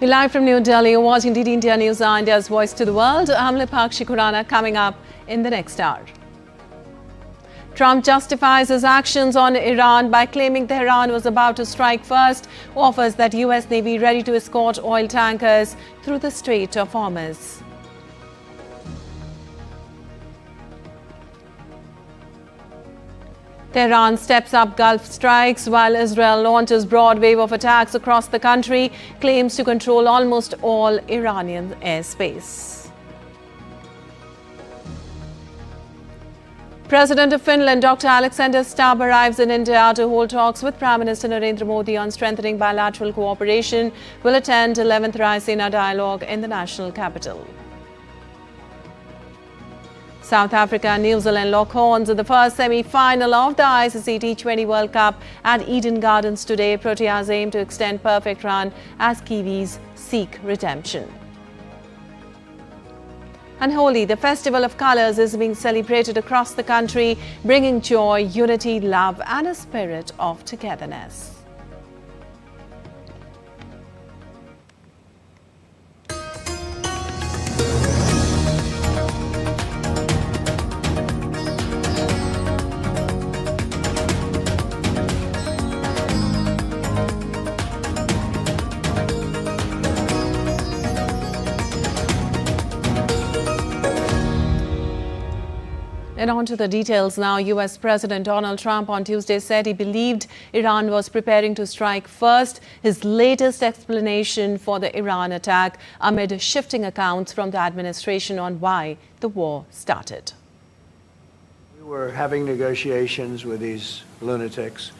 Live from New Delhi, you're watching DD India Newshour, India's voice to the world. I'm Lipakshi Khurana, coming up in the next hour. Trump justifies his actions on Iran by claiming Tehran was about to strike first, offers that US Navy ready to escort oil tankers through the Strait of Hormuz. Tehran steps up Gulf strikes while Israel launches broad wave of attacks across the country, claims to control almost all Iranian airspace. President of Finland, Dr. Alexander Stubb, arrives in India to hold talks with Prime Minister Narendra Modi on strengthening bilateral cooperation, will attend 11th Raisina dialogue in the national capital. South Africa and New Zealand lock horns in the first semi-final of the IST T20 World Cup at Eden Gardens today. Proteas aim to extend perfect run as Kiwis seek redemption. And Holi, the festival of colours, is being celebrated across the country, bringing joy, unity, love and a spirit of togetherness. And on to the details now. US President Donald Trump on Tuesday said he believed Iran was preparing to strike first, his latest explanation for the Iran attack amid shifting accounts from the administration on why the war started. We were having negotiations with these lunatics,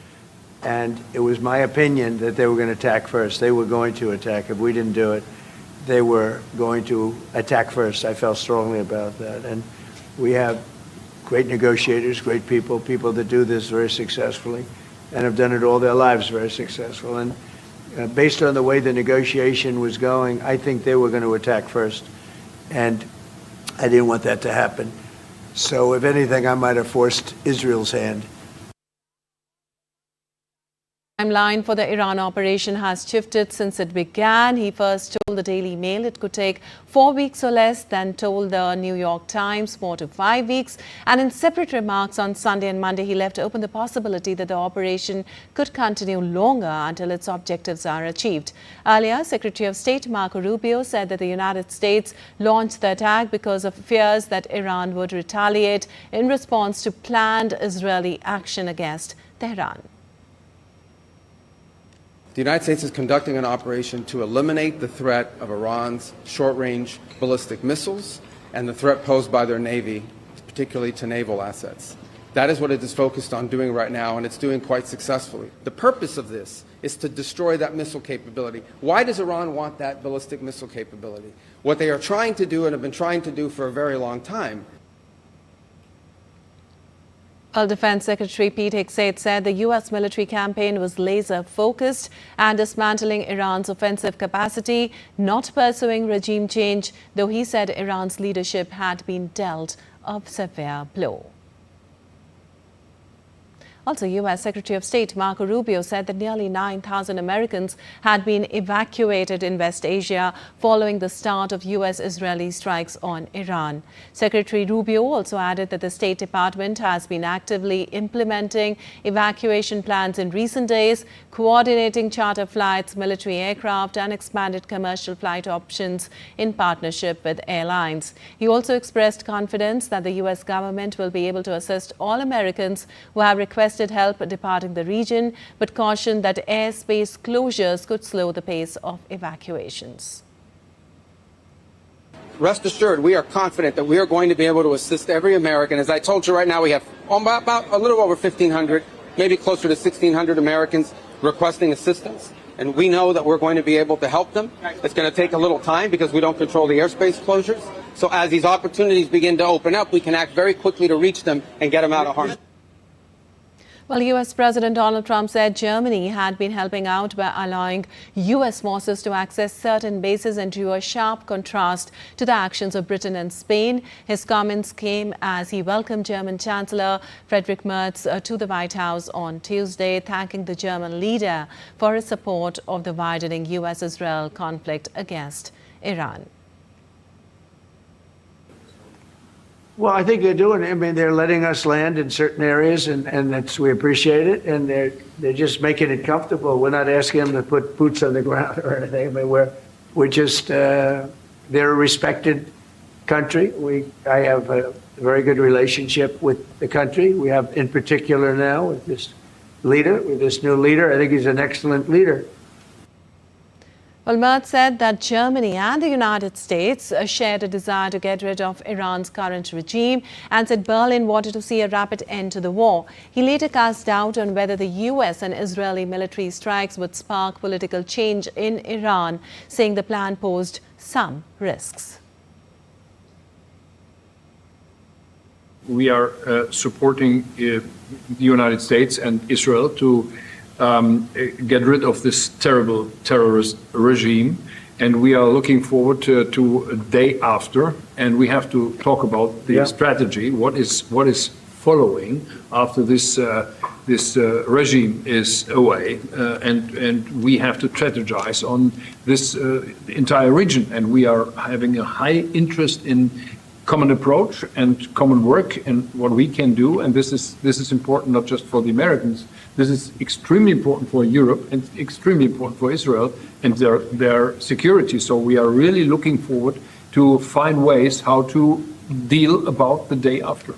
and it was my opinion that they were going to attack first. They were going to attack. If we didn't do it, they were going to attack first. I felt strongly about that. And we have great negotiators, great people that do this very successfully and have done it all their lives very successful. And based on the way the negotiation was going, I think they were going to attack first. And I didn't want that to happen. So if anything, I might have forced Israel's hand. Timeline for the Iran operation has shifted since it began. He first told the Daily Mail it could take 4 weeks or less, then told the New York Times 4 to 5 weeks. And in separate remarks on Sunday and Monday, he left open the possibility that the operation could continue longer until its objectives are achieved. Earlier, Secretary of State Marco Rubio said that the United States launched the attack because of fears that Iran would retaliate in response to planned Israeli action against Tehran. The United States is conducting an operation to eliminate the threat of Iran's short-range ballistic missiles and the threat posed by their Navy, particularly to naval assets. That is what it is focused on doing right now, and it's doing quite successfully. The purpose of this is to destroy that missile capability. Why does Iran want that ballistic missile capability? What they are trying to do and have been trying to do for a very long time. Well, Defense Secretary Pete Hegseth said the U.S. military campaign was laser-focused and dismantling Iran's offensive capacity, not pursuing regime change, though he said Iran's leadership had been dealt a severe blow. Also, U.S. Secretary of State Marco Rubio said that nearly 9,000 Americans had been evacuated in West Asia following the start of U.S.-Israeli strikes on Iran. Secretary Rubio also added that the State Department has been actively implementing evacuation plans in recent days, coordinating charter flights, military aircraft, and expanded commercial flight options in partnership with airlines. He also expressed confidence that the U.S. government will be able to assist all Americans who have requested help departing the region, but cautioned that airspace closures could slow the pace of evacuations. Rest assured, we are confident that we are going to be able to assist every American. As I told you right now, we have about a little over 1,500, maybe closer to 1,600 Americans requesting assistance. And we know that we're going to be able to help them. It's going to take a little time because we don't control the airspace closures. So as these opportunities begin to open up, we can act very quickly to reach them and get them out of harm. Well, U.S. President Donald Trump said Germany had been helping out by allowing U.S. forces to access certain bases and drew a sharp contrast to the actions of Britain and Spain. His comments came as he welcomed German Chancellor Friedrich Merz to the White House on Tuesday, thanking the German leader for his support of the widening U.S.-Israel conflict against Iran. Well, I think they're doing it. I mean, they're letting us land in certain areas, and that's, we appreciate it. And they're just making it comfortable. We're not asking them to put boots on the ground or anything. I mean, we're just they're a respected country. I have a very good relationship with the country. We have, in particular, now with this leader, with this new leader. I think he's an excellent leader. Well, Merz said that Germany and the United States shared a desire to get rid of Iran's current regime and said Berlin wanted to see a rapid end to the war. He later cast doubt on whether the U.S. and Israeli military strikes would spark political change in Iran, saying the plan posed some risks. We are supporting the United States and Israel to get rid of this terrible terrorist regime, and we are looking forward to a day after, and we have to talk about the strategy. What is following after this regime is away, and we have to strategize on this entire region, and we are having a high interest in common approach and common work and what we can do, and this is important not just for the Americans. This is extremely important for Europe and extremely important for Israel and their security. So we are really looking forward to find ways how to deal about the day after.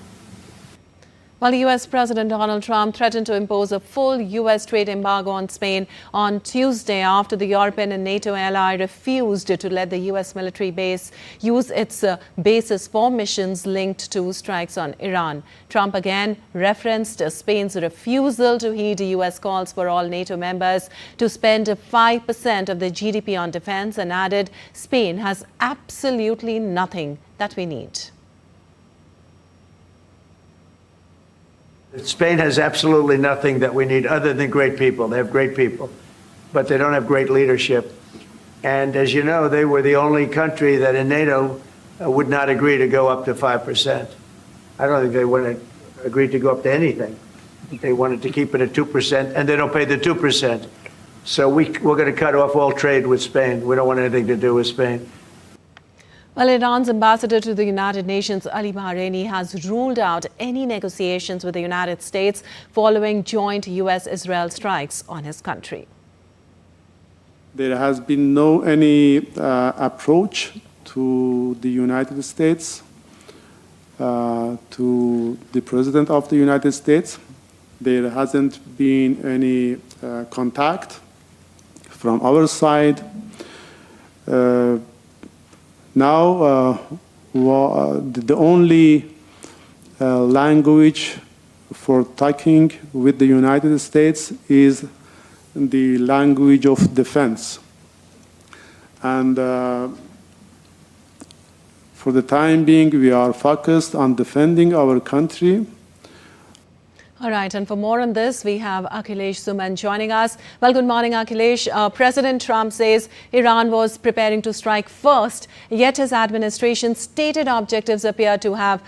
Well, U.S. President Donald Trump threatened to impose a full U.S. trade embargo on Spain on Tuesday after the European and NATO ally refused to let the U.S. military base use its bases for missions linked to strikes on Iran. Trump again referenced Spain's refusal to heed U.S. calls for all NATO members to spend 5% of their GDP on defense and added Spain has absolutely nothing that we need. Spain has absolutely nothing that we need other than great people. They have great people, but they don't have great leadership. And as you know, they were the only country that in NATO would not agree to go up to 5%. I don't think they would have agreed to go up to anything. They wanted to keep it at 2%, and they don't pay the 2%. So we're going to cut off all trade with Spain. We don't want anything to do with Spain. Well, Iran's ambassador to the United Nations, Ali Bahraini, has ruled out any negotiations with the United States following joint U.S.-Israel strikes on his country. There has been no any approach to the United States, to the President of the United States. There hasn't been any contact from our side. Now, the only language for talking with the United States is the language of defense. And for the time being, we are focused on defending our country. All right, and for more on this, we have Akhilesh Suman joining us. Well, good morning, Akhilesh. President Trump says Iran was preparing to strike first, yet his administration's stated objectives appear to have,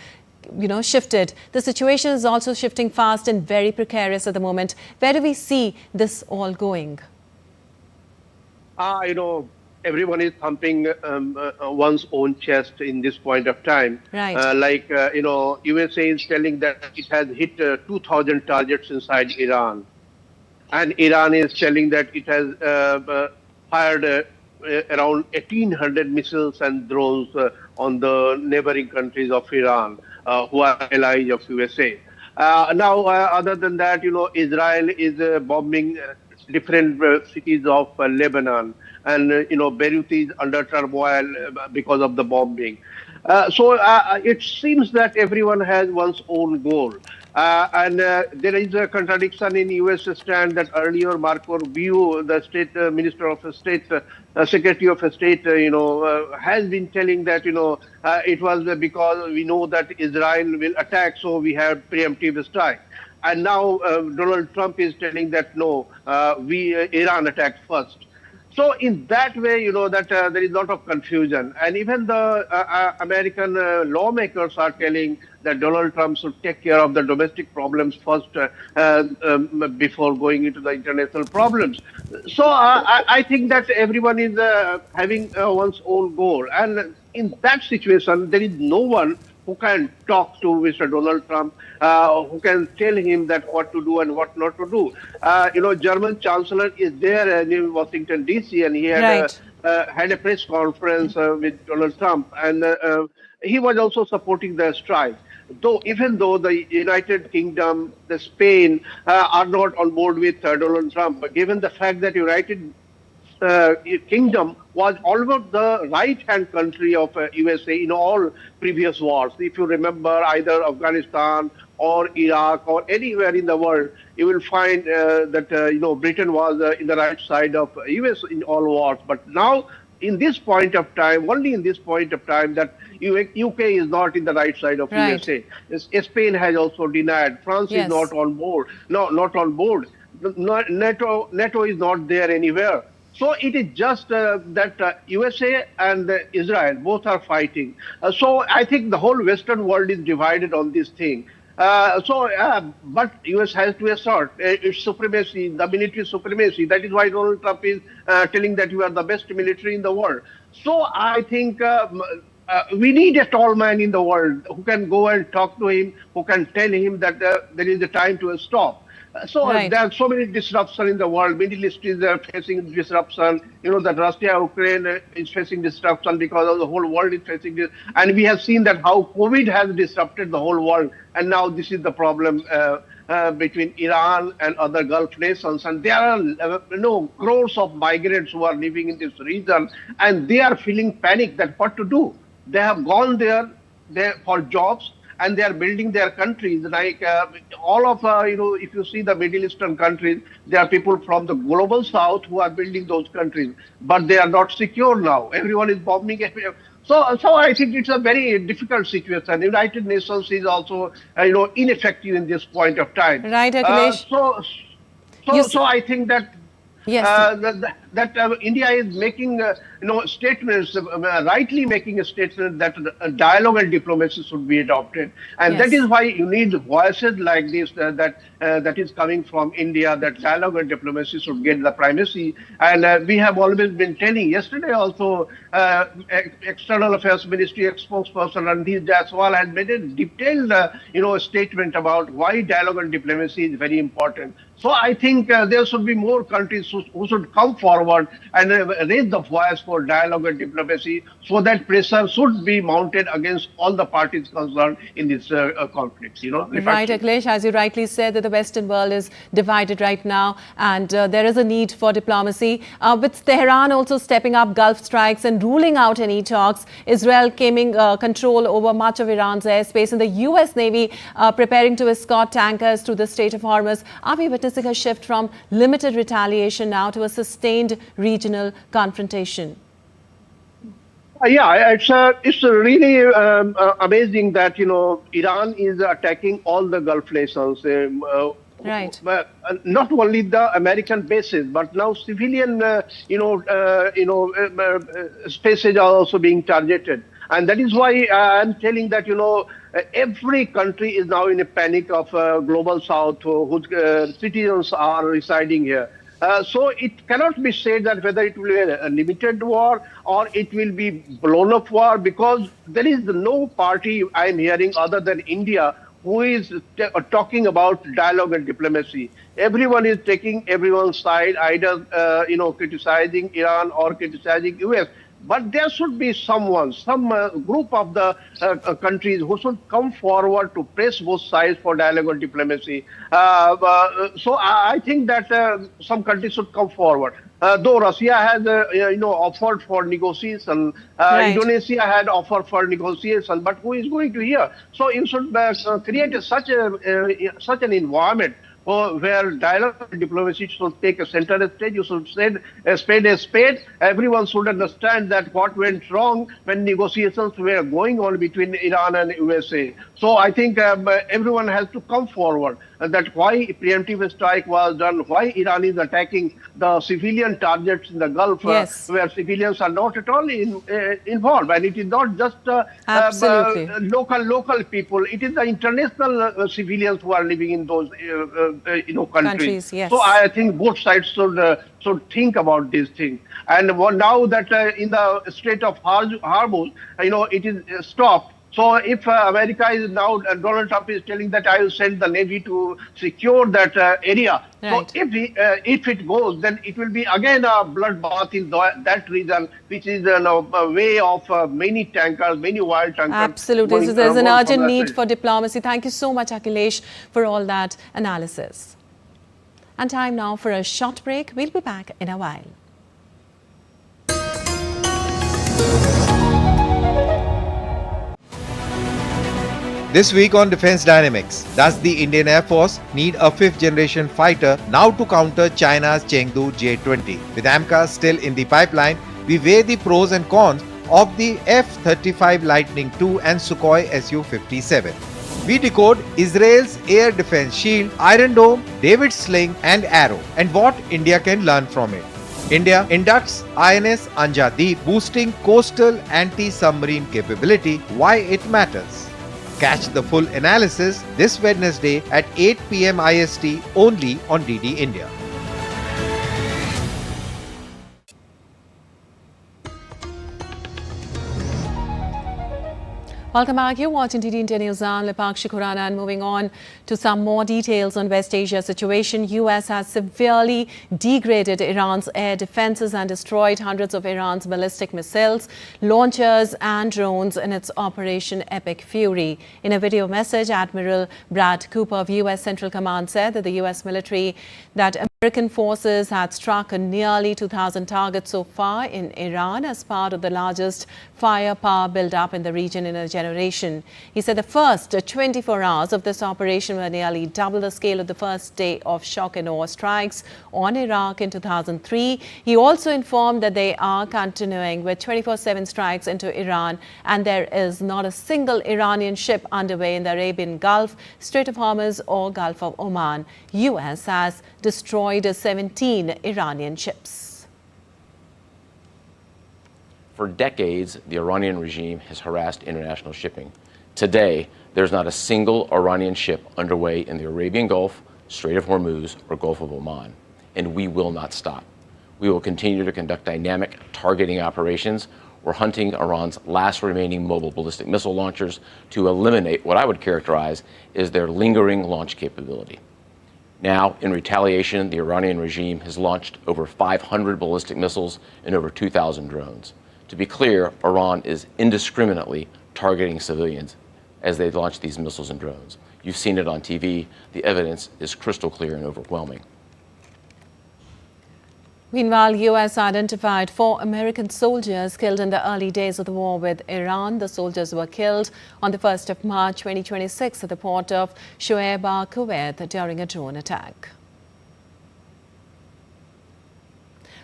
shifted. The situation is also shifting fast and very precarious at the moment. Where do we see this all going? Everyone is thumping one's own chest in this point of time. Right. USA is telling that it has hit 2,000 targets inside Iran. And Iran is telling that it has fired around 1,800 missiles and drones on the neighboring countries of Iran, who are allies of USA. Other than that, Israel is bombing different cities of Lebanon. And, Beirut is under turmoil because of the bombing. So it seems that everyone has one's own goal. And there is a contradiction in U.S. stand that earlier Marco Rubio, the State Minister of State, Secretary of State, has been telling that, it was because we know that Israel will attack, so we have preemptive strike. and now Donald Trump is telling that no, Iran attacked first. So in that way, that there is a lot of confusion. And even the American lawmakers are telling that Donald Trump should take care of the domestic problems first before going into the international problems. So I think that everyone is having one's own goal. And in that situation, there is no one who can talk to Mr. Donald Trump, who can tell him that what to do and what not to do. German Chancellor is there in Washington, D.C., and he had, had a press conference with Donald Trump, and he was also supporting the strike. Even though the United Kingdom, the Spain are not on board with Donald Trump, but given the fact that United Kingdom was always the right-hand country of USA in all previous wars. If you remember, either Afghanistan or Iraq or anywhere in the world, you will find that Britain was in the right side of US in all wars. But now, in this point of time, only in this point of time, that UK is not in the right side of USA. Spain has also denied. France is not on board. No, not on board. NATO is not there anywhere. So it is just that USA and Israel both are fighting. So I think the whole Western world is divided on this thing. But US has to assert its supremacy, the military supremacy. That is why Donald Trump is telling that you are the best military in the world. So I think we need a tall man in the world who can go and talk to him, who can tell him that there is a time to stop. So there are so many disruptions in the world. Middle East is facing disruption. That Russia, Ukraine is facing disruption because of the whole world is facing this. And we have seen that how COVID has disrupted the whole world. And now this is the problem between Iran and other Gulf nations. And there are crores of migrants who are living in this region, and they are feeling panic that what to do. They have gone there for jobs, and they are building their countries. Like all of, if you see the Middle Eastern countries, there are people from the global south who are building those countries, but they are not secure now. Everyone is bombing. So I think it's a very difficult situation. The United Nations is also, ineffective in this point of time. Right, Akhilesh. So I think that India is making statements, rightly making a statement that dialogue and diplomacy should be adopted, and that is why you need voices like this that is coming from India, that dialogue and diplomacy should get the primacy. And we have always been telling. Yesterday also, External Affairs Ministry spokesperson Randeep Jaiswal has made a detailed statement about why dialogue and diplomacy is very important. So I think there should be more countries who should come forward and raise the voice for dialogue and diplomacy, so that pressure should be mounted against all the parties concerned in this conflict. Right, Akhilesh, as you rightly said, that the Western world is divided right now, and there is a need for diplomacy. With Tehran also stepping up Gulf strikes and ruling out any talks, Israel claiming control over much of Iran's airspace, and the US Navy preparing to escort tankers through the Strait of Hormuz. Are we witnessing a shift from limited retaliation now to a sustained regional confrontation? It's really amazing that Iran is attacking all the Gulf nations. Right. Not only the American bases, but now civilian, spaces are also being targeted. And that is why I'm telling that, every country is now in a panic of global south whose citizens are residing here. So it cannot be said that whether it will be a limited war or it will be blown up war, because there is no party I'm hearing other than India who is talking about dialogue and diplomacy. Everyone is taking everyone's side, either criticizing Iran or criticizing US. But there should be some group of the countries who should come forward to press both sides for dialogue and diplomacy. So I think that some countries should come forward. Though Russia has, offered for negotiation, Indonesia had offered for negotiation, but who is going to hear? So you should create such an environment where dialogue and diplomacy should take a center stage. You should say a spade a spade. Everyone should understand that what went wrong when negotiations were going on between Iran and USA. So I think everyone has to come forward. that why preemptive strike was done, why Iran is attacking the civilian targets in the Gulf, Yes. where civilians are not at all involved. And it is not just Absolutely. local people. It is the international civilians who are living in those countries. Yes. So I think both sides should think about this thing. And now that in the Strait of Hormuz, it is stopped. So if America is now, Donald Trump is telling that I will send the Navy to secure that area. Right. So if it goes, then it will be again a bloodbath in that region, which is a way of many tankers, many wild tankers. Absolutely. So there's an urgent need for diplomacy. Thank you so much, Akhilesh, for all that analysis. And time now for a short break. We'll be back in a while. This week on Defense Dynamics, does the Indian Air Force need a fifth-generation fighter now to counter China's Chengdu J-20? With AMCA still in the pipeline, we weigh the pros and cons of the F-35 Lightning II and Sukhoi Su-57. We decode Israel's air defense shield, Iron Dome, David's Sling and Arrow, and what India can learn from it. India inducts INS Anjadeep, boosting coastal anti-submarine capability, why it matters. Catch the full analysis this Wednesday at 8 p.m. IST only on DD India. Welcome back. You're watching DD India News. I'm Lipakshi Khurana, and moving on to some more details on West Asia situation. US has severely degraded Iran's air defenses and destroyed hundreds of Iran's ballistic missiles, launchers and drones in its Operation Epic Fury. In a video message, Admiral Brad Cooper of US Central Command said that the US military, that American forces had struck nearly 2,000 targets so far in Iran as part of the largest firepower build-up in the region in a generation. He said the first 24 hours of this operation were nearly double the scale of the first day of shock and awe strikes on Iraq in 2003. He also informed that they are continuing with 24/7 strikes into Iran, and there is not a single Iranian ship underway in the Arabian Gulf, Strait of Hormuz or Gulf of Oman. US has destroyed 17 Iranian ships. For decades, the Iranian regime has harassed international shipping. Today, there's not a single Iranian ship underway in the Arabian Gulf, Strait of Hormuz, or Gulf of Oman, and we will not stop. We will continue to conduct dynamic targeting operations. We're hunting Iran's last remaining mobile ballistic missile launchers to eliminate what I would characterize as their lingering launch capability. Now, in retaliation, the Iranian regime has launched over 500 ballistic missiles and over 2,000 drones. To be clear, Iran is indiscriminately targeting civilians as they launch these missiles and drones. You've seen it on TV. The evidence is crystal clear and overwhelming. Meanwhile, US identified 4 American soldiers killed in the early days of the war with Iran. The soldiers were killed on the 1st of March 2026 at the port of Shuaibah, Kuwait, during a drone attack.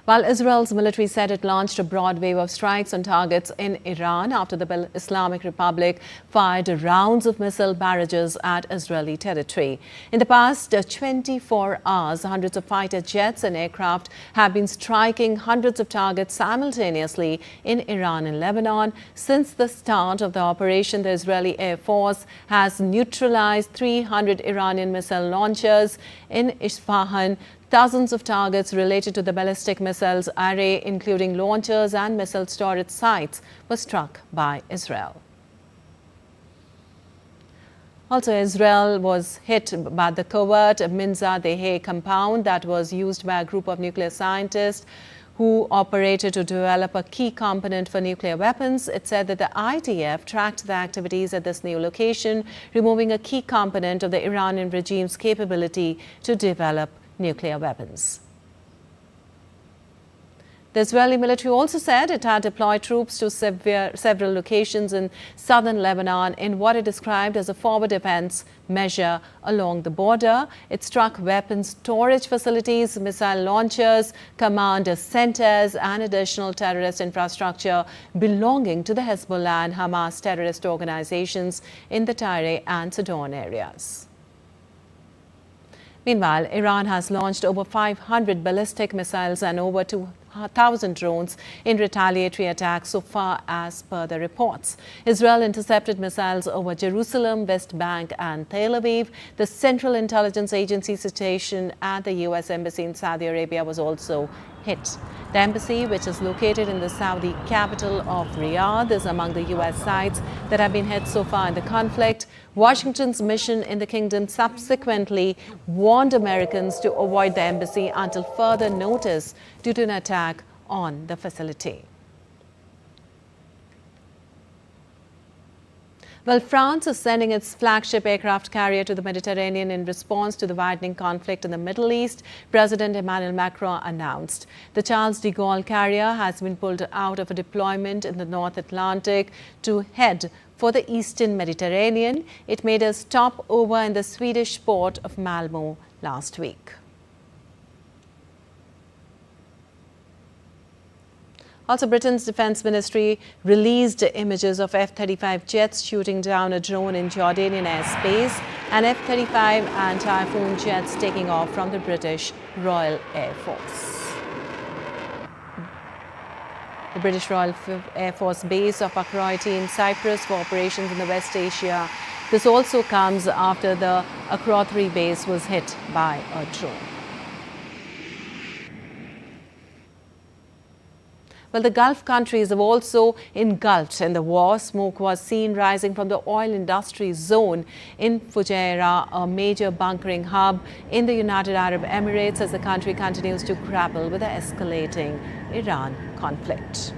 While Israel's military said it launched a broad wave of strikes on targets in Iran after the Islamic Republic fired rounds of missile barrages at Israeli territory. In the past 24 hours, hundreds of fighter jets and aircraft have been striking hundreds of targets simultaneously in Iran and Lebanon. Since the start of the operation, the Israeli Air Force has neutralized 300 Iranian missile launchers in Isfahan. Thousands of targets related to the ballistic missiles array, including launchers and missile storage sites, were struck by Israel. Also, Israel was hit by the covert Minza Dehe compound that was used by a group of nuclear scientists who operated to develop a key component for nuclear weapons. It said that the IDF tracked the activities at this new location, removing a key component of the Iranian regime's capability to develop nuclear weapons. The Israeli military also said it had deployed troops to several locations in southern Lebanon in what it described as a forward defense measure along the border. It struck weapons storage facilities, missile launchers, command centers, and additional terrorist infrastructure belonging to the Hezbollah and Hamas terrorist organizations in the Tyre and Sidon areas. Meanwhile, Iran has launched over 500 ballistic missiles and over 2,000 drones in retaliatory attacks so far, as per the reports. Israel intercepted missiles over Jerusalem, West Bank and Tel Aviv. The Central Intelligence Agency station at the U.S. Embassy in Saudi Arabia was also hit. The embassy, which is located in the Saudi capital of Riyadh, is among the U.S. sites that have been hit so far in the conflict. Washington's mission in the kingdom subsequently warned Americans to avoid the embassy until further notice due to an attack on the facility. Well, France is sending its flagship aircraft carrier to the Mediterranean in response to the widening conflict in the Middle East, President Emmanuel Macron announced. The Charles de Gaulle carrier has been pulled out of a deployment in the North Atlantic to head for the Eastern Mediterranean. It made a stopover in the Swedish port of Malmö last week. Also, Britain's Defence Ministry released images of F-35 jets shooting down a drone in Jordanian airspace and F-35 and Typhoon jets taking off from the British Royal Air Force. The British Royal Air Force base of Akrotiri in Cyprus for operations in the West Asia. This also comes after the Akrotiri base was hit by a drone. Well, the Gulf countries have also engulfed in the war. Smoke was seen rising from the oil industry zone in Fujairah, a major bunkering hub in the United Arab Emirates, as the country continues to grapple with the escalating Iran conflict.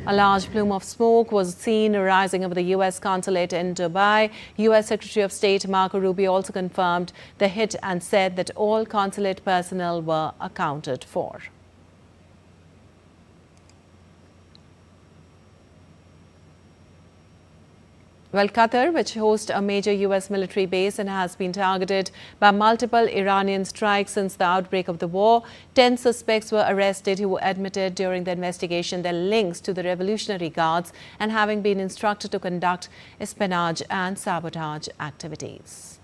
A large plume of smoke was seen rising over the U.S. consulate in Dubai. U.S. Secretary of State Marco Rubio also confirmed the hit and said that all consulate personnel were accounted for. Well, Qatar, which hosts a major U.S. military base and has been targeted by multiple Iranian strikes since the outbreak of the war, 10 suspects were arrested who admitted during the investigation their links to the Revolutionary Guards and having been instructed to conduct espionage and sabotage activities.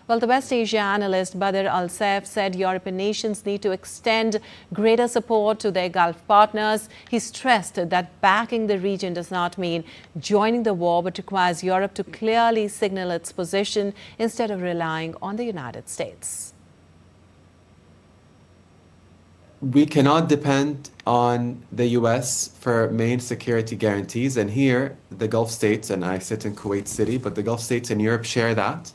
Well, the West Asia analyst Badr Al-Saif said European nations need to extend greater support to their Gulf partners. He stressed that backing the region does not mean joining the war, but requires Europe to clearly signal its position instead of relying on the United States. We cannot depend on the U.S. for main security guarantees. And here, the Gulf states, and I sit in Kuwait City, but the Gulf states and Europe share that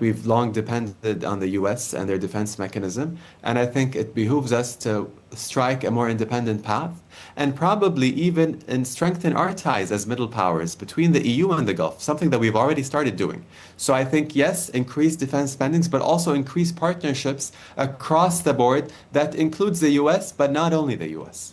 we've long depended on the U.S. and their defense mechanism. And I think it behooves us to strike a more independent path and probably even strengthen our ties as middle powers between the EU and the Gulf, something that we've already started doing. So I think, yes, increase defense spendings, but also increase partnerships across the board that includes the U.S., but not only the U.S.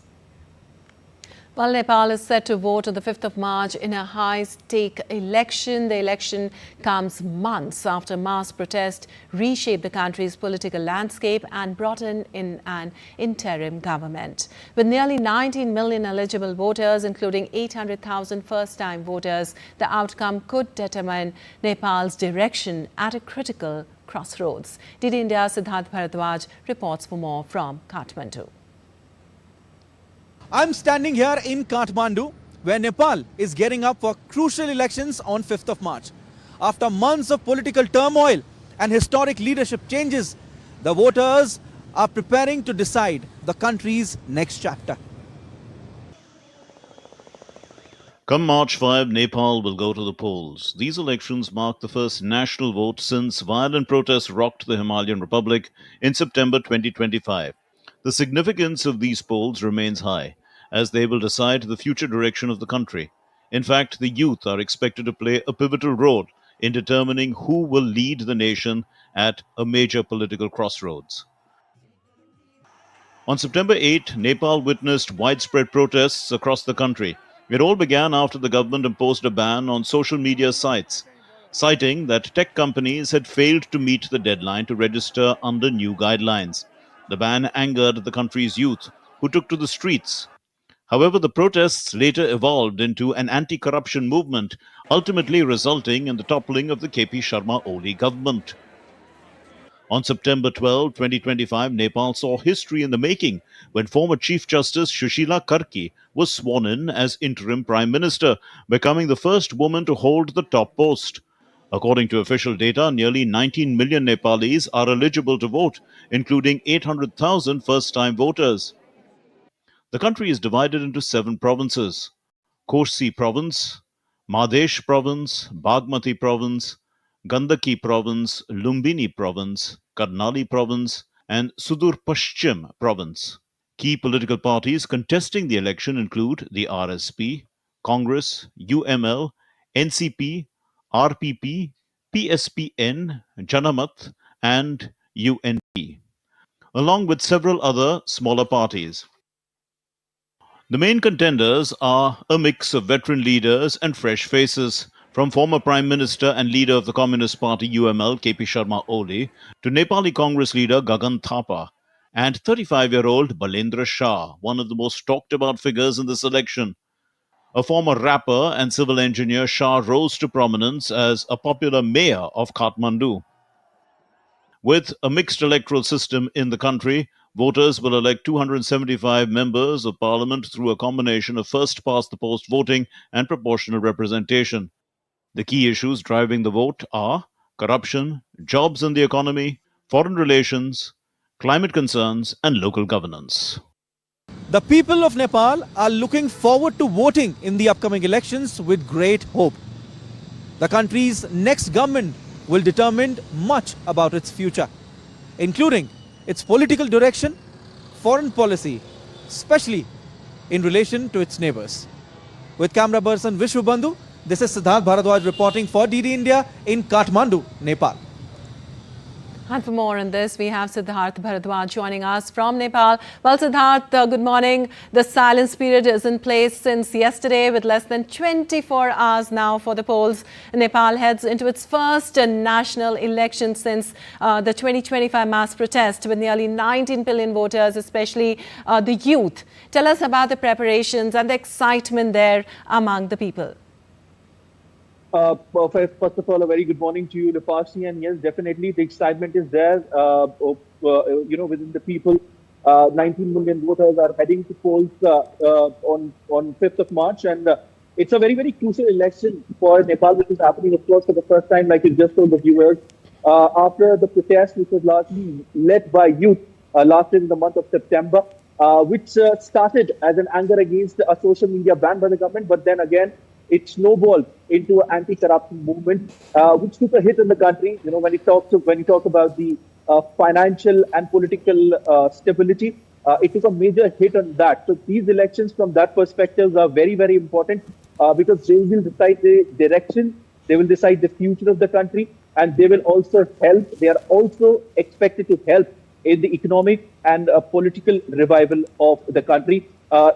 Well, Nepal is set to vote on the 5th of March in a high-stake election. The election comes months after mass protests reshaped the country's political landscape and brought in an interim government. With nearly 19 million eligible voters, including 800,000 first-time voters, the outcome could determine Nepal's direction at a critical crossroads. DD India's Siddharth Bharadwaj reports for more from Kathmandu. I'm standing here in Kathmandu, where Nepal is gearing up for crucial elections on 5th of March. After months of political turmoil and historic leadership changes, the voters are preparing to decide the country's next chapter. Come March 5, Nepal will go to the polls. These elections mark the first national vote since violent protests rocked the Himalayan Republic in September 2025. The significance of these polls remains high, as they will decide the future direction of the country. In fact, the youth are expected to play a pivotal role in determining who will lead the nation at a major political crossroads. On September 8, Nepal witnessed widespread protests across the country. It all began after the government imposed a ban on social media sites, citing that tech companies had failed to meet the deadline to register under new guidelines. The ban angered the country's youth, who took to the streets. However, the protests later evolved into an anti-corruption movement, ultimately resulting in the toppling of the KP Sharma Oli government. On September 12, 2025, Nepal saw history in the making when former Chief Justice Sushila Karki was sworn in as interim Prime Minister, becoming the first woman to hold the top post. According to official data, nearly 19 million Nepalis are eligible to vote, including 800,000 first-time voters. The country is divided into 7 provinces: Kosi Province, Madhesh Province, Bagmati Province, Gandaki Province, Lumbini Province, Karnali Province, and Sudur Paschim Province. Key political parties contesting the election include the RSP, Congress, UML, NCP, RPP, PSPN, Janamat, and UNP, along with several other smaller parties. The main contenders are a mix of veteran leaders and fresh faces, from former Prime Minister and leader of the Communist Party UML, KP Sharma Oli, to Nepali Congress leader Gagan Thapa, and 35-year-old Balendra Shah, one of the most talked about figures in this election. A former rapper and civil engineer, Shah rose to prominence as a popular mayor of Kathmandu. With a mixed electoral system in the country, voters will elect 275 members of parliament through a combination of first-past-the-post voting and proportional representation. The key issues driving the vote are corruption, jobs in the economy, foreign relations, climate concerns, and local governance. The people of Nepal are looking forward to voting in the upcoming elections with great hope. The country's next government will determine much about its future, including its political direction, foreign policy, especially in relation to its neighbors. With camera person Vishwabandhu, this is Siddharth Bharadwaj reporting for DD India in Kathmandu, Nepal. And for more on this, we have Siddharth Bharadwaj joining us from Nepal. Well, Siddharth, good morning. The silence period is in place since yesterday, with less than 24 hours now for the polls. Nepal heads into its first national election since the 2025 mass protest, with nearly 19 billion voters, especially the youth. Tell us about the preparations and the excitement there among the people. First of all, a very good morning to you, Lepasi. And yes, definitely the excitement is there, within the people. 19 million voters are heading to polls on 5th of March. And it's a very, very crucial election for Nepal, which is happening, of course, for the first time, like you just told the viewers, after the protest, which was largely led by youth, lasted in the month of September, which started as an anger against a social media ban by the government, but then again, it snowballed into an anti-corruption movement, which took a hit in the country. You know, when you talk about the financial and political stability, it took a major hit on that. So these elections, from that perspective, are very, very important because they will decide the direction, they will decide the future of the country, and they will also help. They are also expected to help in the economic and political revival of the country.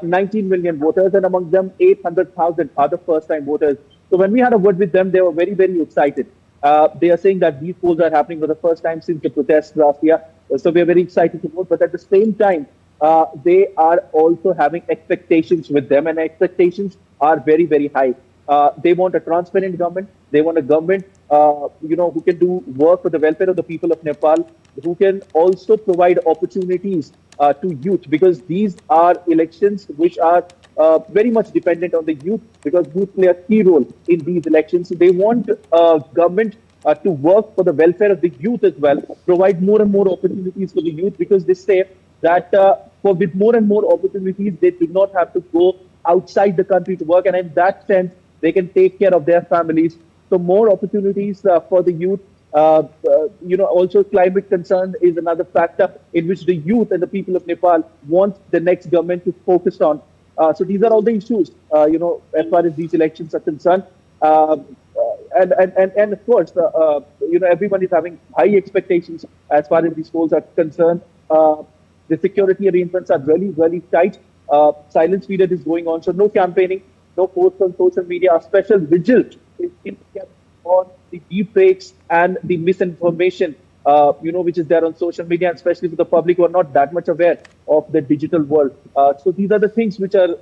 19 million voters, and among them 800,000 are the first-time voters. So when we had a word with them, they were very, very excited. They are saying that these polls are happening for the first time since the protests last year. So we are very excited to vote. But at the same time, they are also having expectations with them, and expectations are very, very high. They want a transparent government. They want a government, who can do work for the welfare of the people of Nepal, who can also provide opportunities to youth, because these are elections which are very much dependent on the youth, because youth play a key role in these elections. So they want government to work for the welfare of the youth as well, provide more and more opportunities for the youth, because they say that with more and more opportunities, they do not have to go outside the country to work, and in that sense, they can take care of their families. So more opportunities for the youth. Also climate concern is another factor in which the youth and the people of Nepal want the next government to focus on. So these are all the issues, as far as these elections are concerned. And of course, everyone is having high expectations as far as these polls are concerned. The security arrangements are really, really tight. Silence period is going on, so no campaigning, no posts on social media. A special vigil is kept on the deep fakes and the misinformation which is there on social media, and especially for the public who are not that much aware of the digital world. So these are the things which are,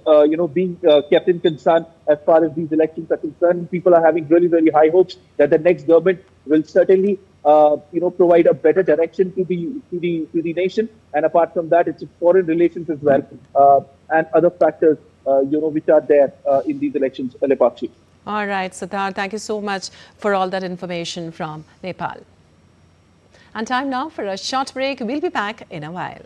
being kept in concern as far as these elections are concerned. People are having really, really high hopes that the next government will certainly, provide a better direction to the nation. And apart from that, it's foreign relations as well, and other factors, which are there in these elections. Lepakshi. All right, Siddharth, thank you so much for all that information from Nepal. And time now for a short break. We'll be back in a while.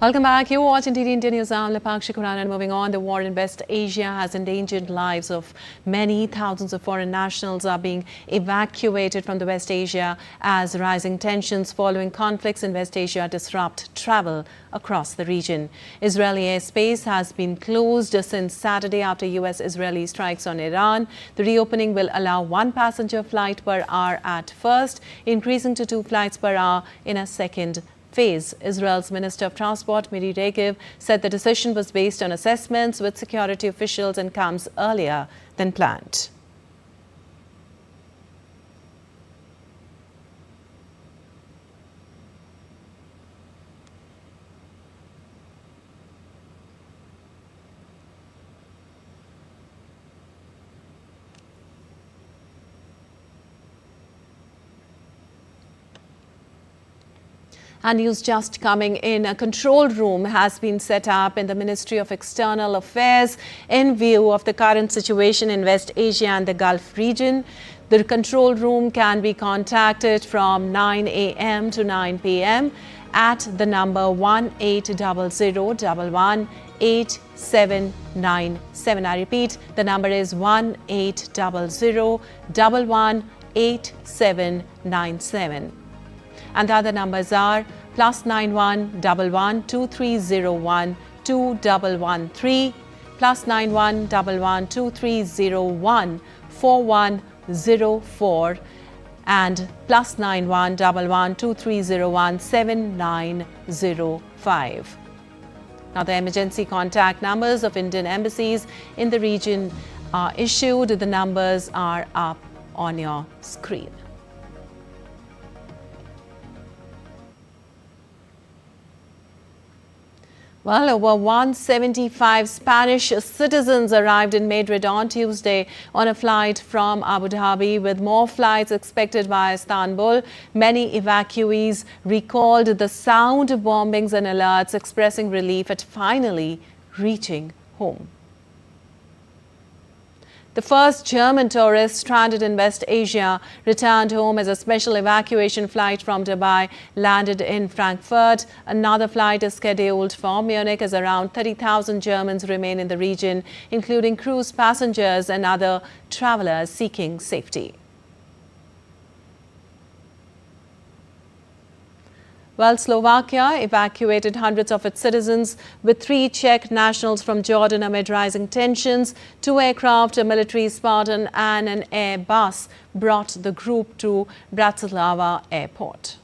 Welcome back. You're watching TD India News. I'm Lepakshi Kuran, and moving on, the war in West Asia has endangered lives of many. Thousands of foreign nationals are being evacuated from the West Asia as rising tensions following conflicts in West Asia disrupt travel across the region. Israeli airspace has been closed since Saturday after US-Israeli strikes on Iran. The reopening will allow 1 passenger flight per hour at first, increasing to 2 flights per hour in a second phase. Israel's Minister of Transport, Miri Regev, said the decision was based on assessments with security officials and comes earlier than planned. And news just coming in, a control room has been set up in the Ministry of External Affairs in view of the current situation in West Asia and the Gulf region. The control room can be contacted from 9 a.m. to 9 p.m. at the number 1-800-11-8797. I repeat, the number is 1-800-11-8797. And the other numbers are +91 11 2301 2113, +91 11 2301 4104, and +91 11 2301 7905. Now, the emergency contact numbers of Indian embassies in the region are issued. The numbers are up on your screen. Well, over 175 Spanish citizens arrived in Madrid on Tuesday on a flight from Abu Dhabi, with more flights expected via Istanbul. Many evacuees recalled the sound of bombings and alerts, expressing relief at finally reaching home. The first German tourist stranded in West Asia returned home as a special evacuation flight from Dubai landed in Frankfurt. Another flight is scheduled for Munich as around 30,000 Germans remain in the region, including cruise passengers and other travelers seeking safety. Well, Slovakia evacuated hundreds of its citizens, with 3 Czech nationals from Jordan amid rising tensions. 2 aircraft, a military Spartan and an air bus brought the group to Bratislava airport.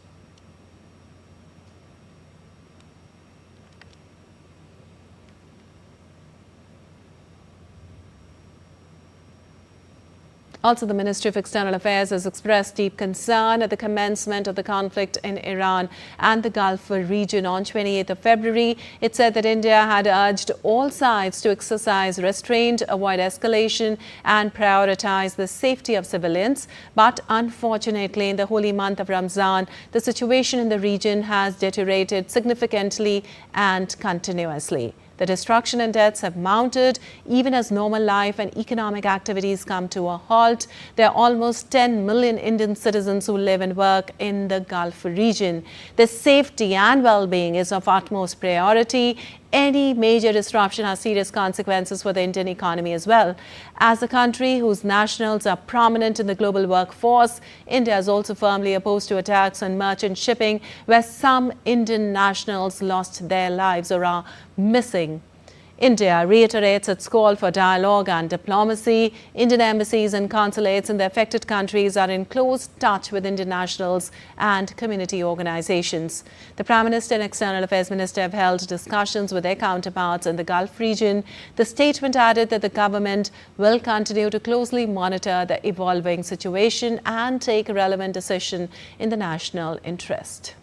Also, the Ministry of External Affairs has expressed deep concern at the commencement of the conflict in Iran and the Gulf region on 28th of February. It said that India had urged all sides to exercise restraint, avoid escalation and prioritize the safety of civilians. But unfortunately, in the holy month of Ramzan, the situation in the region has deteriorated significantly and continuously. The destruction and deaths have mounted even as normal life and economic activities come to a halt. There are almost 10 million Indian citizens who live and work in the Gulf region. Their safety and well-being is of utmost priority. Any major disruption has serious consequences for the Indian economy as well. As a country whose nationals are prominent in the global workforce, India is also firmly opposed to attacks on merchant shipping where some Indian nationals lost their lives or are missing. India reiterates its call for dialogue and diplomacy. Indian embassies and consulates in the affected countries are in close touch with Indian nationals and community organizations. The Prime Minister and External Affairs Minister have held discussions with their counterparts in the Gulf region. The statement added that the government will continue to closely monitor the evolving situation and take a relevant decision in the national interest.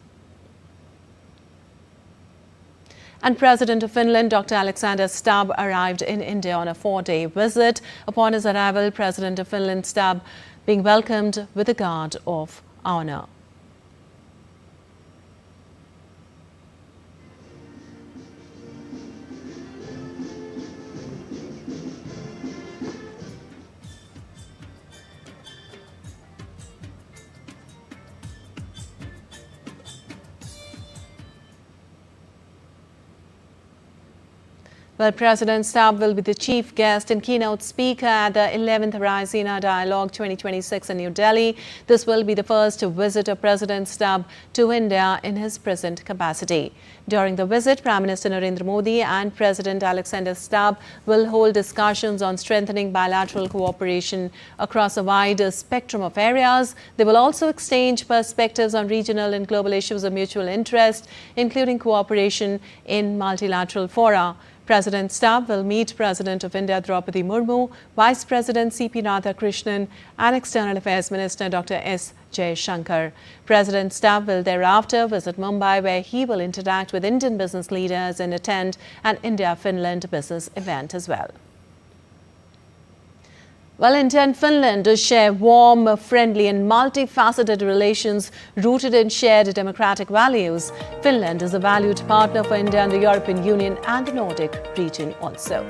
And President of Finland, Dr. Alexander Stubb, arrived in India on a 4-day visit. Upon his arrival, President of Finland Stubb being welcomed with a guard of honor. Well, President Stubb will be the chief guest and keynote speaker at the 11th Raisina Dialogue 2026 in New Delhi. This will be the first visit of President Stubb to India in his present capacity. During the visit, Prime Minister Narendra Modi and President Alexander Stubb will hold discussions on strengthening bilateral cooperation across a wide spectrum of areas. They will also exchange perspectives on regional and global issues of mutual interest, including cooperation in multilateral fora. President Stubb will meet President of India Draupadi Murmu, Vice President C.P. Radhakrishnan and External Affairs Minister Dr. S. Jaishankar. President Stubb will thereafter visit Mumbai, where he will interact with Indian business leaders and attend an India-Finland business event as well. Well, India and Finland share warm, friendly and multifaceted relations rooted in shared democratic values. Finland is a valued partner for India and the European Union and the Nordic region also.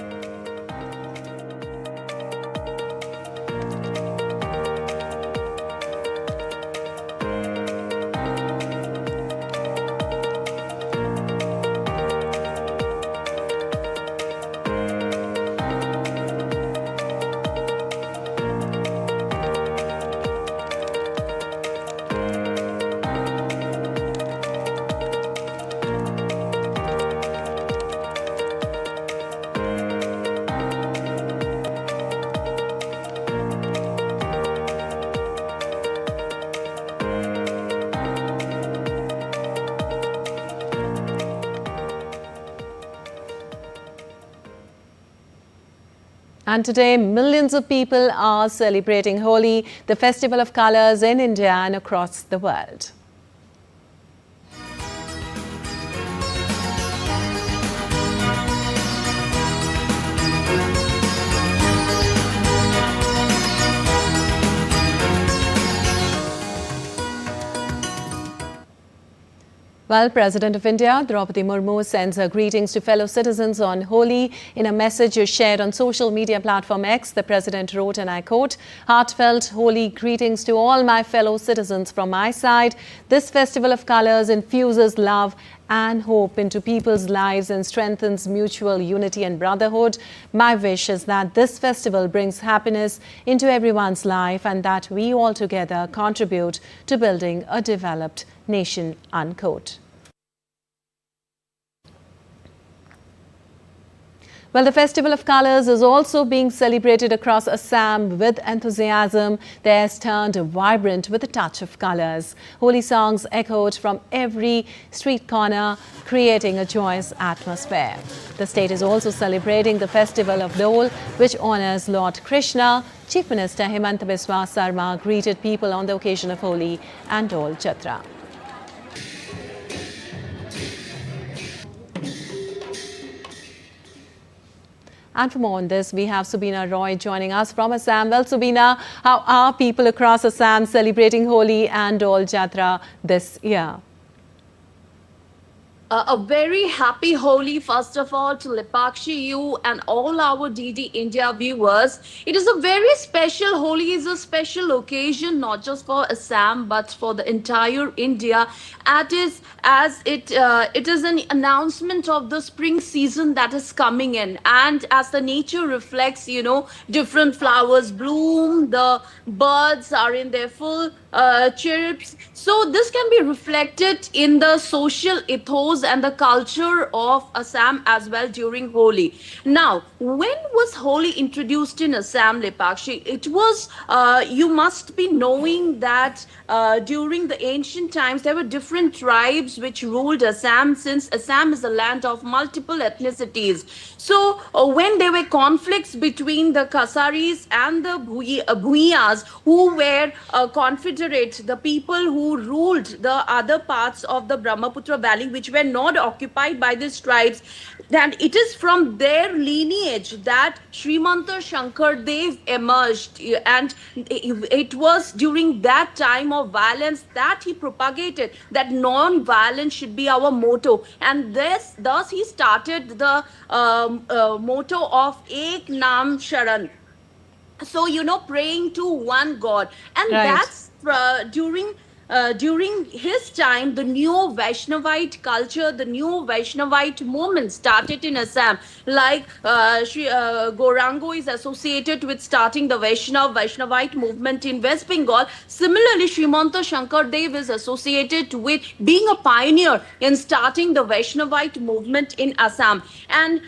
And today, millions of people are celebrating Holi, the festival of colors in India and across the world. Well, President of India, Draupadi Murmu, sends her greetings to fellow citizens on Holi. In a message shared on social media platform X, the President wrote, and I quote, "Heartfelt Holi greetings to all my fellow citizens from my side. This festival of colors infuses love and hope into people's lives and strengthens mutual unity and brotherhood. My wish is that this festival brings happiness into everyone's life and that we all together contribute to building a developed nation," unquote. Well, the Festival of Colours is also being celebrated across Assam with enthusiasm. The air's turned vibrant with a touch of colours. Holi songs echoed from every street corner, creating a joyous atmosphere. The state is also celebrating the Festival of Dole, which honours Lord Krishna. Chief Minister Himanta Biswa Sarma greeted people on the occasion of Holi and Dole Jatra. And for more on this, we have Subina Roy joining us from Assam. Well, Subina, how are people across Assam celebrating Holi and Dole Jatra this year? A very happy Holi, first of all, to Lipakshi, you and all our DD India viewers. It is a very special, Holi is a special occasion, not just for Assam, but for the entire India. It is an announcement of the spring season that is coming in. And as the nature reflects, different flowers bloom, the birds are in their full chirps. So this can be reflected in the social ethos and the culture of Assam as well during Holi. Now, when was Holi introduced in Assam, Lipakshi? It was, you must be knowing that during the ancient times, there were different tribes which ruled Assam, since Assam is a land of multiple ethnicities. So when there were conflicts between the Kasaris and the Bhuyas, who were confederate, the people who ruled the other parts of the Brahmaputra Valley, which were not occupied by these tribes, and it is from their lineage that Srimanta Shankardev emerged, and it was during that time of violence that he propagated that non-violence should be our motto, and thus he started the motto of Ek Naam Sharan. So, praying to one God. And that's during his time, the new Vaishnavite culture, the new Vaishnavite movement started in Assam. Like Gaurango is associated with starting the Vaishnavite movement in West Bengal. Similarly, Srimanta Shankardev is associated with being a pioneer in starting the Vaishnavite movement in Assam. And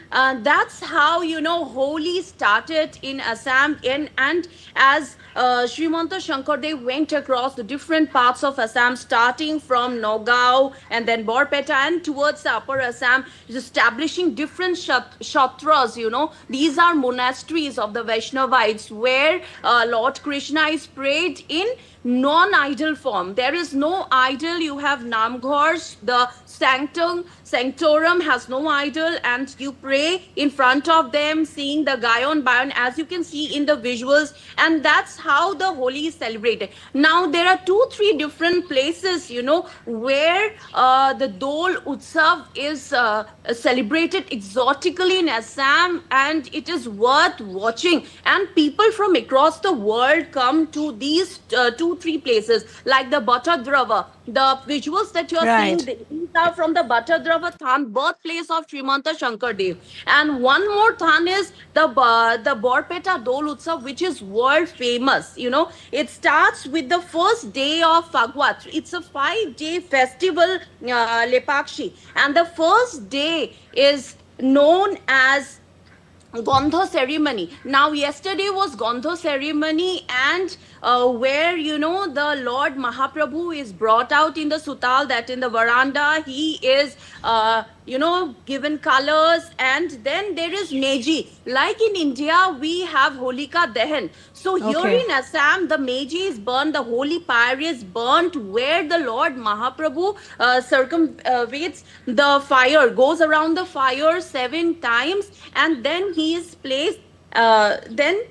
that's how, Holi started in Assam. And as Srimanta Shankardev went across the different parts of Assam, starting from Nagaon and then Borpeta and towards the upper Assam, establishing different shatras, These are monasteries of the Vaishnavites where Lord Krishna is prayed in non-idol form. There is no idol. You have Namghars, the sanctorum has no idol, and you pray in front of them, seeing the Gayon Bayon, as you can see in the visuals, and that's how the Holi is celebrated. Now, there are 2-3 different places, where the Dol Utsav is celebrated exotically in Assam, and it is worth watching. And people from across the world come to these 2-3 places, like the Bhattadrava. The visuals that you're seeing, these are from the Bhattadrava Than, birthplace of Srimanta Shankardev. And one more Than is the Borpeta Dol Utsav, which is world famous. It starts with the first day of Phagwat. It's a 5-day festival, Lepakshi. And the first day is known as Gandha ceremony. Now, yesterday was Gandha ceremony, and where, the Lord Mahaprabhu is brought out in the Sutal, that in the veranda, he is, given colors, and then there is Meji. Like in India, we have Holika Dahan. So here in Assam, the Meji is burned, the holy pyre is burnt, where the Lord Mahaprabhu circumvates the fire, goes around the fire 7 times, and then he is placed, then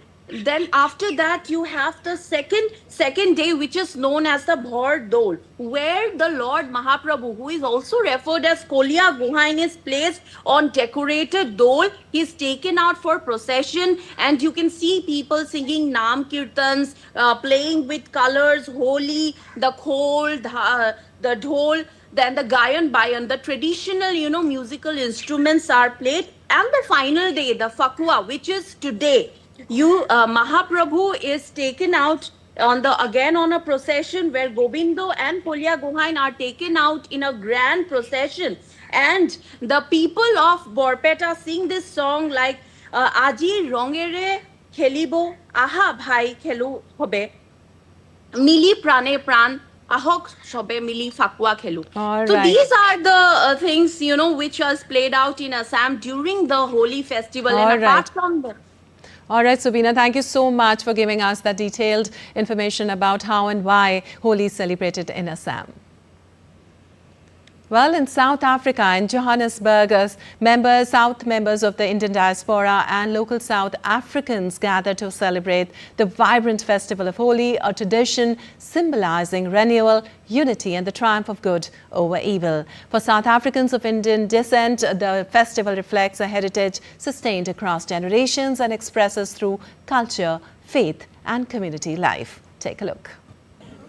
after that you have the second day, which is known as the Bhor Dol, where the Lord Mahaprabhu, who is also referred as Kolya Guhain, is placed on decorated dole. He is taken out for procession, and you can see people singing Nam Kirtans, playing with colors, holy, the khol, the dhol, then the Gayan Bayan, the traditional, musical instruments are played. And the final day, the Fakua, which is today, Mahaprabhu is taken out on a procession where Gobindo and Kolya Guhain are taken out in a grand procession. And the people of Borpeta sing this song like Aji Rongere Khelibo Aha Bhai Khelu Hobe Mili Prane Pran Ahok Shobe Mili Fakwa Khelu. So these are the things, which was played out in Assam during the Holi festival. And apart from the all right, Subina, thank you so much for giving us that detailed information about how and why Holi is celebrated in Assam. Well, in South Africa, in Johannesburg, South members of the Indian diaspora and local South Africans gathered to celebrate the vibrant festival of Holi, a tradition symbolizing renewal, unity and the triumph of good over evil. For South Africans of Indian descent, the festival reflects a heritage sustained across generations and expresses through culture, faith and community life. Take a look.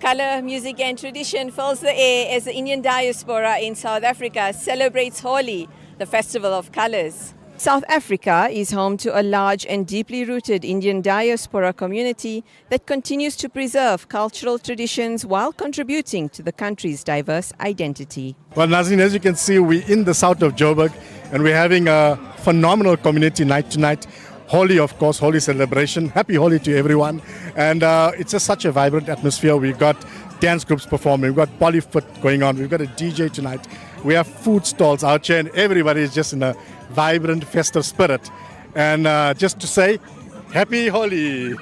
Colour, music and tradition fills the air as the Indian diaspora in South Africa celebrates Holi, the festival of colours. South Africa is home to a large and deeply rooted Indian diaspora community that continues to preserve cultural traditions while contributing to the country's diverse identity. Well, Nazneen, as you can see, we're in the south of Joburg and we're having a phenomenal community night tonight. Holi, of course, Holi celebration. Happy Holi to everyone. And it's just such a vibrant atmosphere. We've got dance groups performing. We've got Bollywood going on. We've got a DJ tonight. We have food stalls out here and everybody is just in a vibrant, festive spirit. And just to say, Happy Holi.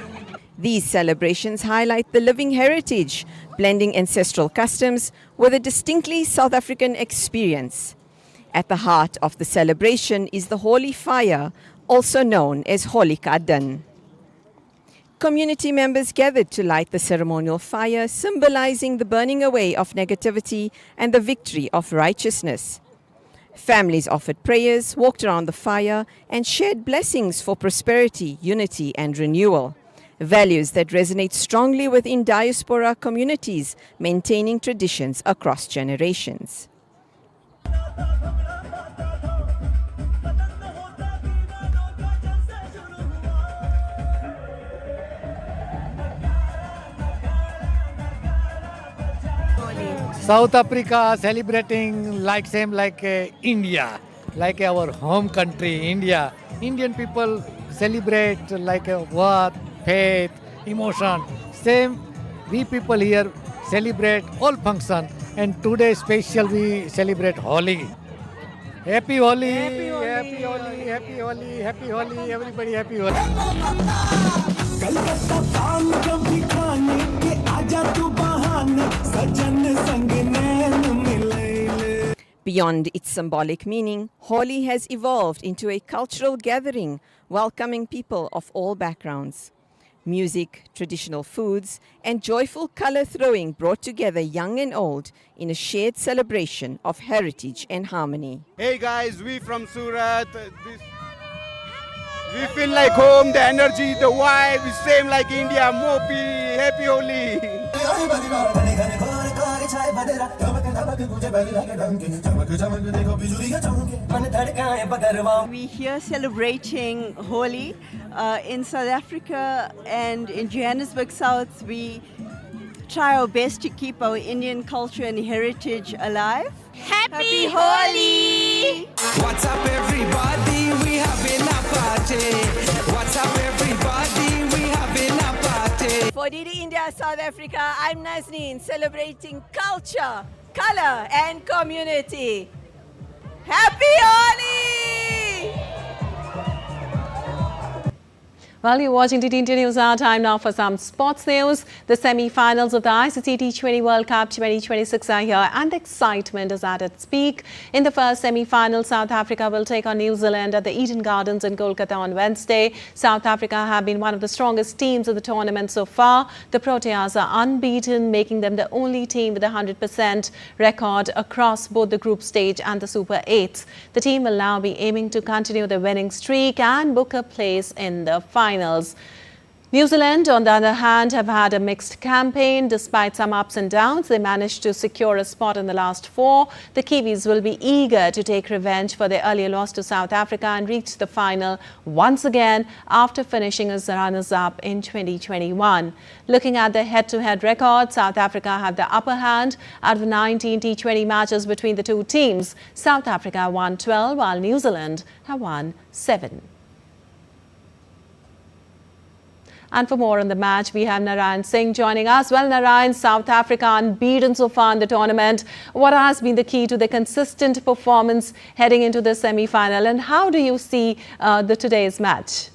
These celebrations highlight the living heritage, blending ancestral customs with a distinctly South African experience. At the heart of the celebration is the Holi fire, also known as Holika Dan. Community members gathered to light the ceremonial fire, symbolizing the burning away of negativity and the victory of righteousness. Families offered prayers, walked around the fire, and shared blessings for prosperity, unity, and renewal. Values that resonate strongly within diaspora communities, maintaining traditions across generations. South Africa celebrating same like India, like our home country, India. Indian people celebrate like worth, faith, emotion. Same, we people here celebrate all function, and today special we celebrate Holi. Happy Holi, happy Holi, happy Holi, happy Holi, everybody happy Holi. Beyond its symbolic meaning, Holi has evolved into a cultural gathering, welcoming people of all backgrounds. Music, traditional foods, and joyful color throwing brought together young and old in a shared celebration of heritage and harmony. Hey guys, we from Surat. We feel like home, the energy, the vibe is same like India. Mopi, happy Holi. We here celebrating Holi in South Africa and in Johannesburg South. We try our best to keep our Indian culture and heritage alive. Happy Holi! What's up everybody, we having a party. What's up everybody, we having a party. For DD India South Africa, I'm Nazneen, celebrating culture, color and community. Happy Holi! Well, you're watching DD India News Hour. Time now for some sports news. The semi-finals of the IST T20 World Cup 2026 are here and the excitement is at its peak. In the first semi-final, South Africa will take on New Zealand at the Eden Gardens in Kolkata on Wednesday. South Africa have been one of the strongest teams of the tournament so far. The Proteas are unbeaten, making them the only team with a 100% record across both the group stage and the Super 8s. The team will now be aiming to continue the winning streak and book a place in the finals. New Zealand, on the other hand, have had a mixed campaign. Despite some ups and downs, they managed to secure a spot in the last four. The Kiwis will be eager to take revenge for their earlier loss to South Africa and reach the final once again after finishing as runners-up in 2021. Looking at the head-to-head record, South Africa have the upper hand. Out of the 19 T20 matches between the two teams, South Africa won 12, while New Zealand have won 7. And for more on the match, we have Narayan Singh joining us. Well, Narayan, South Africa unbeaten so far in the tournament. What has been the key to the consistent performance heading into the semi-final, and how do you see today's match?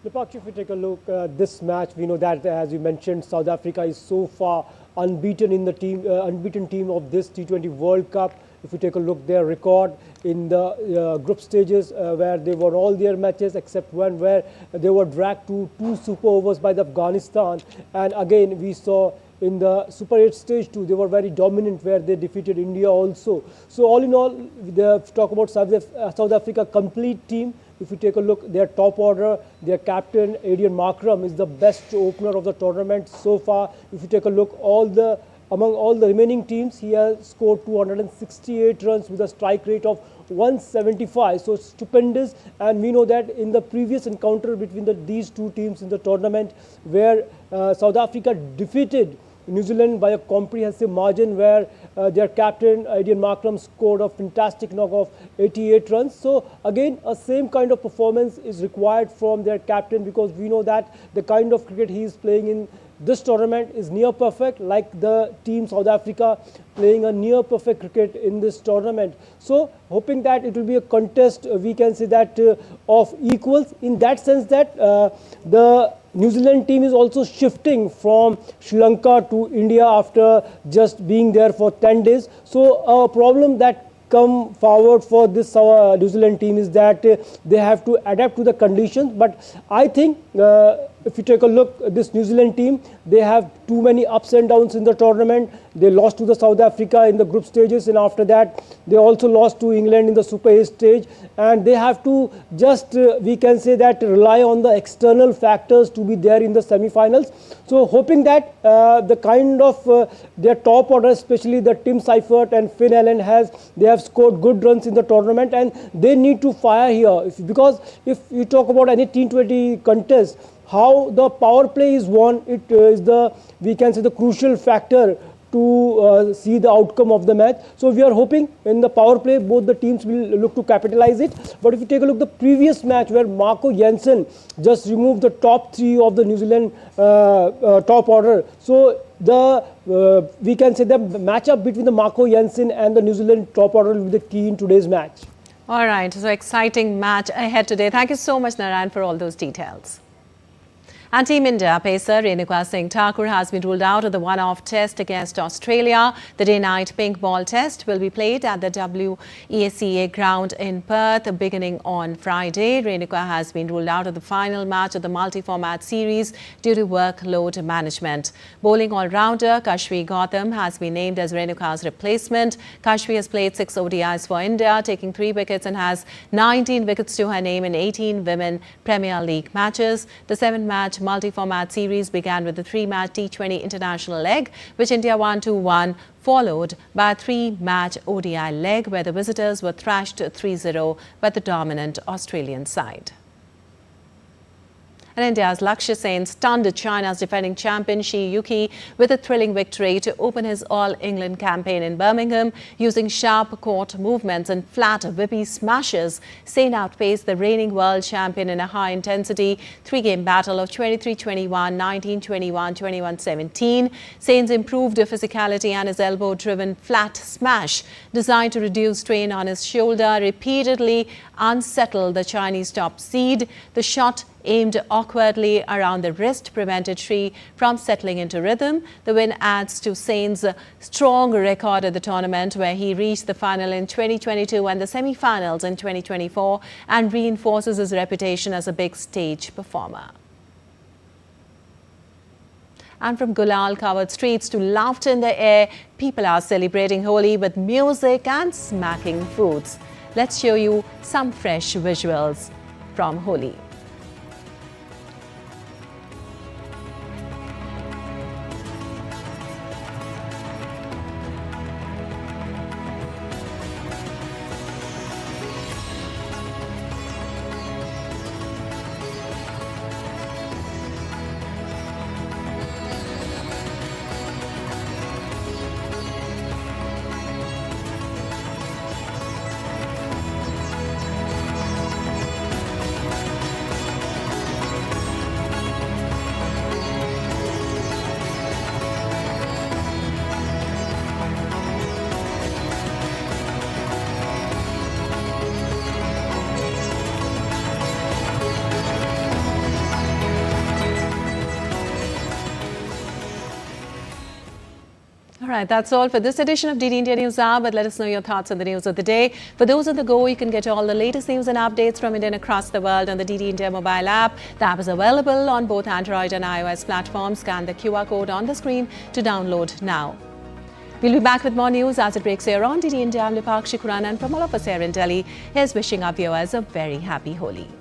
Look, if we take a look at this match, we know that, as you mentioned, South Africa is so far unbeaten in the unbeaten team of this T20 World Cup. If you take a look, their record in the group stages where they won all their matches except one where they were dragged to 2 super overs by the Afghanistan. And again, we saw in the Super 8 stage 2, they were very dominant where they defeated India also. So all in all, they talk about South Africa complete team. If you take a look, their top order, their captain, Adrian Markram, is the best opener of the tournament so far. If you take a look, among all the remaining teams, he has scored 268 runs with a strike rate of 175. So stupendous. And we know that in the previous encounter between these two teams in the tournament, where South Africa defeated New Zealand by a comprehensive margin, where their captain Adrian Markram scored a fantastic knock of 88 runs. So again, a same kind of performance is required from their captain, because we know that the kind of cricket he is playing in this tournament is near perfect, like the team South Africa playing a near perfect cricket in this tournament. So hoping that it will be a contest, we can say that of equals, in that sense that the New Zealand team is also shifting from Sri Lanka to India after just being there for 10 days. So a problem that come forward for this New Zealand team is that they have to adapt to the conditions. But I think if you take a look at this New Zealand team, they have too many ups and downs in the tournament. They lost to the South Africa in the group stages, and after that they also lost to England in the Super 8 stage, and they have to just we can say that rely on the external factors to be there in the semi-finals. So hoping that the kind of their top order, especially the Tim Seifert and Finn Allen, they have scored good runs in the tournament, and they need to fire here, because if you talk about any T20 contest, how the power play is won, it is we can say the crucial factor to see the outcome of the match. So we are hoping in the power play both the teams will look to capitalize it. But if you take a look the previous match where Marco Jansen just removed the top 3 of the New Zealand top order, so we can say the matchup between the Marco Jansen and the New Zealand top order will be the key in today's match. All right, so exciting match ahead today. Thank you so much, Narayan, for all those details. And Team India pacer Renuka Singh Thakur has been ruled out of the one-off test against Australia. The day-night pink ball test will be played at the WESCA ground in Perth beginning on Friday. Renuka has been ruled out of the final match of the multi-format series due to workload management. Bowling all-rounder Kashvi Gautam has been named as Renuka's replacement. Kashvi has played 6 ODIs for India, taking 3 wickets and has 19 wickets to her name in 18 Women Premier League matches. The 7-match multi-format series began with the 3-match T20 international leg, which India won 2-1, followed by a 3-match ODI leg where the visitors were thrashed 3-0 by the dominant Australian side. And India's Lakshya Sen stunned China's defending champion Shi Yuqi with a thrilling victory to open his All-England campaign in Birmingham. Using sharp court movements and flat whippy smashes, Sen outpaced the reigning world champion in a high-intensity 3-game battle of 23-21, 19-21, 21-17. Sen's improved physicality and his elbow-driven flat smash, designed to reduce strain on his shoulder, repeatedly unsettled the Chinese top seed. The shot aimed awkwardly around the wrist prevented Sri from settling into rhythm. The win adds to Sen's strong record at the tournament, where he reached the final in 2022 and the semi-finals in 2024, and reinforces his reputation as a big stage performer. And from Gulal-covered streets to laughter in the air, people are celebrating Holi with music and smacking foods. Let's show you some fresh visuals from Holi. right, that's all for this edition of DD India News Hour, but let us know your thoughts on the news of the day. For those on the go, you can get all the latest news and updates from India and across the world on the DD India mobile app. The app is available on both Android and iOS platforms. Scan the QR code on the screen to download now. We'll be back with more news as it breaks here on DD India. I'm Lipakshi Khurana, and from all of us here in Delhi, here's wishing our viewers a very happy Holi.